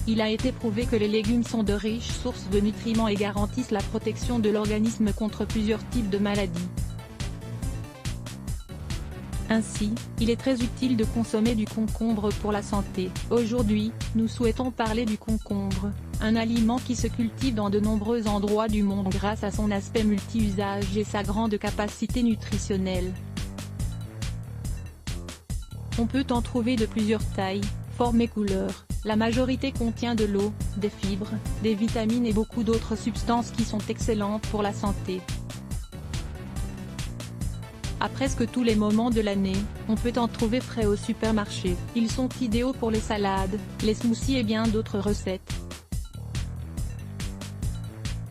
il a été prouvé que les légumes sont de riches sources de nutriments et garantissent la protection de l'organisme contre plusieurs types de maladies. Ainsi, il est très utile de consommer du concombre pour la santé. Aujourd'hui, nous souhaitons parler du concombre, un aliment qui se cultive dans de nombreux endroits du monde grâce à son aspect multi-usage et sa grande capacité nutritionnelle. On peut en trouver de plusieurs tailles, formes et couleurs. La majorité contient de l'eau, des fibres, des vitamines et beaucoup d'autres substances qui sont excellentes pour la santé. À presque tous les moments de l'année, on peut en trouver frais au supermarché. Ils sont idéaux pour les salades, les smoothies et bien d'autres recettes.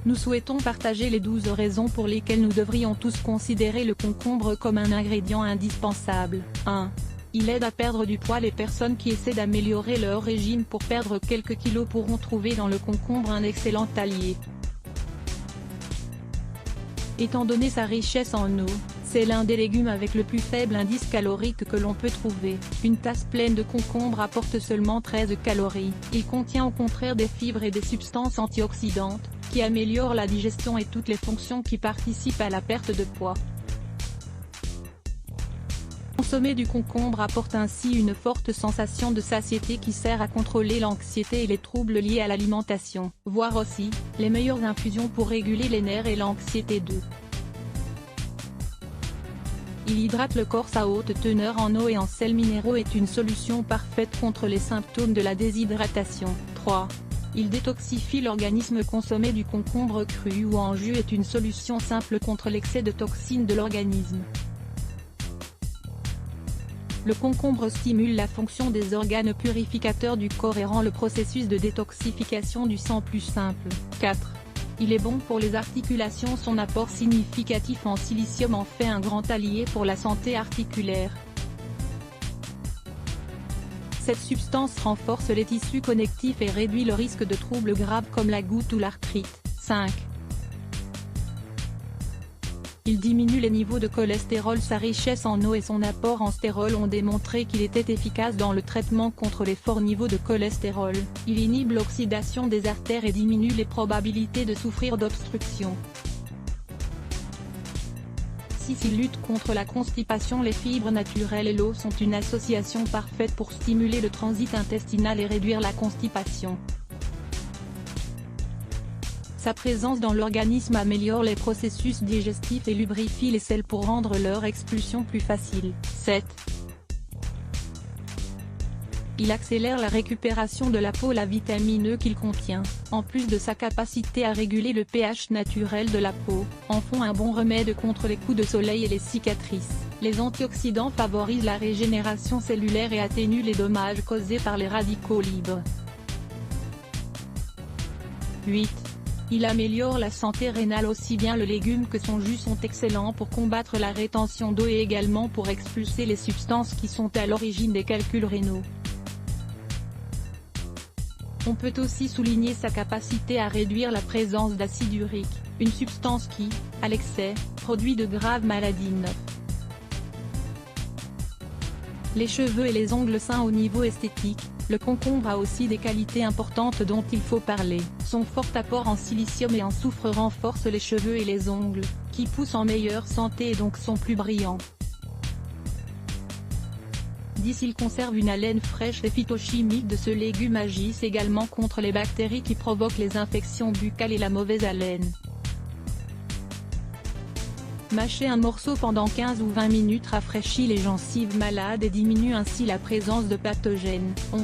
Nous souhaitons partager les 12 raisons pour lesquelles nous devrions tous considérer le concombre comme un ingrédient indispensable. 1. Il aide à perdre du poids. Les personnes qui essaient d'améliorer leur régime pour perdre quelques kilos pourront trouver dans le concombre un excellent allié. Étant donné sa richesse en eau, c'est l'un des légumes avec le plus faible indice calorique que l'on peut trouver. Une tasse pleine de concombre apporte seulement 13 calories. Il contient au contraire des fibres et des substances antioxydantes, qui améliorent la digestion et toutes les fonctions qui participent à la perte de poids. Consommer du concombre apporte ainsi une forte sensation de satiété qui sert à contrôler l'anxiété et les troubles liés à l'alimentation. Voir aussi, les meilleures infusions pour réguler les nerfs et l'anxiété. 2. Il hydrate le corps. Sa haute teneur en eau et en sels minéraux est une solution parfaite contre les symptômes de la déshydratation. 3. Il détoxifie l'organisme. Consommer du concombre cru ou en jus est une solution simple contre l'excès de toxines de l'organisme. Le concombre stimule la fonction des organes purificateurs du corps et rend le processus de détoxification du sang plus simple. 4. Il est bon pour les articulations. Son apport significatif en silicium en fait un grand allié pour la santé articulaire. Cette substance renforce les tissus connectifs et réduit le risque de troubles graves comme la goutte ou l'arthrite. 5. Il diminue les niveaux de cholestérol. Sa richesse en eau et son apport en stérol ont démontré qu'il était efficace dans le traitement contre les forts niveaux de cholestérol. Il inhibe l'oxydation des artères et diminue les probabilités de souffrir d'obstruction. 6. Il lutte contre la constipation. Les fibres naturelles et l'eau sont une association parfaite pour stimuler le transit intestinal et réduire la constipation. Sa présence dans l'organisme améliore les processus digestifs et lubrifie les selles pour rendre leur expulsion plus facile. 7. Il accélère la récupération de la peau. La vitamine E qu'il contient, en plus de sa capacité à réguler le pH naturel de la peau, en font un bon remède contre les coups de soleil et les cicatrices. Les antioxydants favorisent la régénération cellulaire et atténuent les dommages causés par les radicaux libres. 8. Il améliore la santé rénale. Aussi bien le légume que son jus sont excellents pour combattre la rétention d'eau et également pour expulser les substances qui sont à l'origine des calculs rénaux. On peut aussi souligner sa capacité à réduire la présence d'acide urique, une substance qui, à l'excès, produit de graves maladies. 9. Les cheveux et les ongles sains. Au niveau esthétique, le concombre a aussi des qualités importantes dont il faut parler. Son fort apport en silicium et en soufre renforce les cheveux et les ongles, qui poussent en meilleure santé et donc sont plus brillants. 10. Il conserve une haleine fraîche. Les phytochimiques de ce légume agissent également contre les bactéries qui provoquent les infections buccales et la mauvaise haleine. Mâcher un morceau pendant 15 ou 20 minutes rafraîchit les gencives malades et diminue ainsi la présence de pathogènes. 11.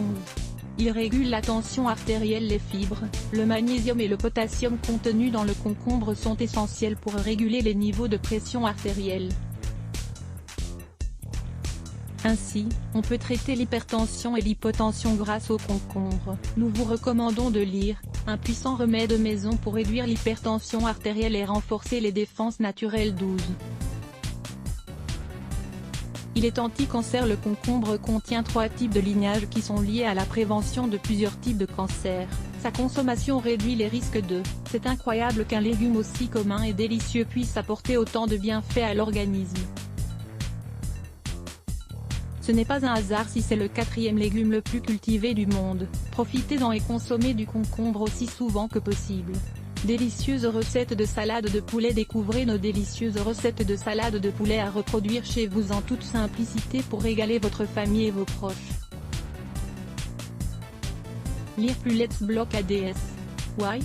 Il régule la tension artérielle. Les fibres, le magnésium et le potassium contenus dans le concombre sont essentiels pour réguler les niveaux de pression artérielle. Ainsi, on peut traiter l'hypertension et l'hypotension grâce au concombre. Nous vous recommandons de lire « Un puissant remède maison pour réduire l'hypertension artérielle et renforcer les défenses naturelles » 12. Il est anti-cancer. Le concombre contient 3 types de lignages qui sont liés à la prévention de plusieurs types de cancers. Sa consommation réduit les risques de « C'est incroyable qu'un légume aussi commun et délicieux puisse apporter autant de bienfaits à l'organisme ». Ce n'est pas un hasard si c'est le 4e légume le plus cultivé du monde. Profitez-en et consommez du concombre aussi souvent que possible. Délicieuses recettes de salade de poulet. Découvrez nos délicieuses recettes de salade de poulet à reproduire chez vous en toute simplicité pour régaler votre famille et vos proches. Lire plus Let's Block ADS. Why?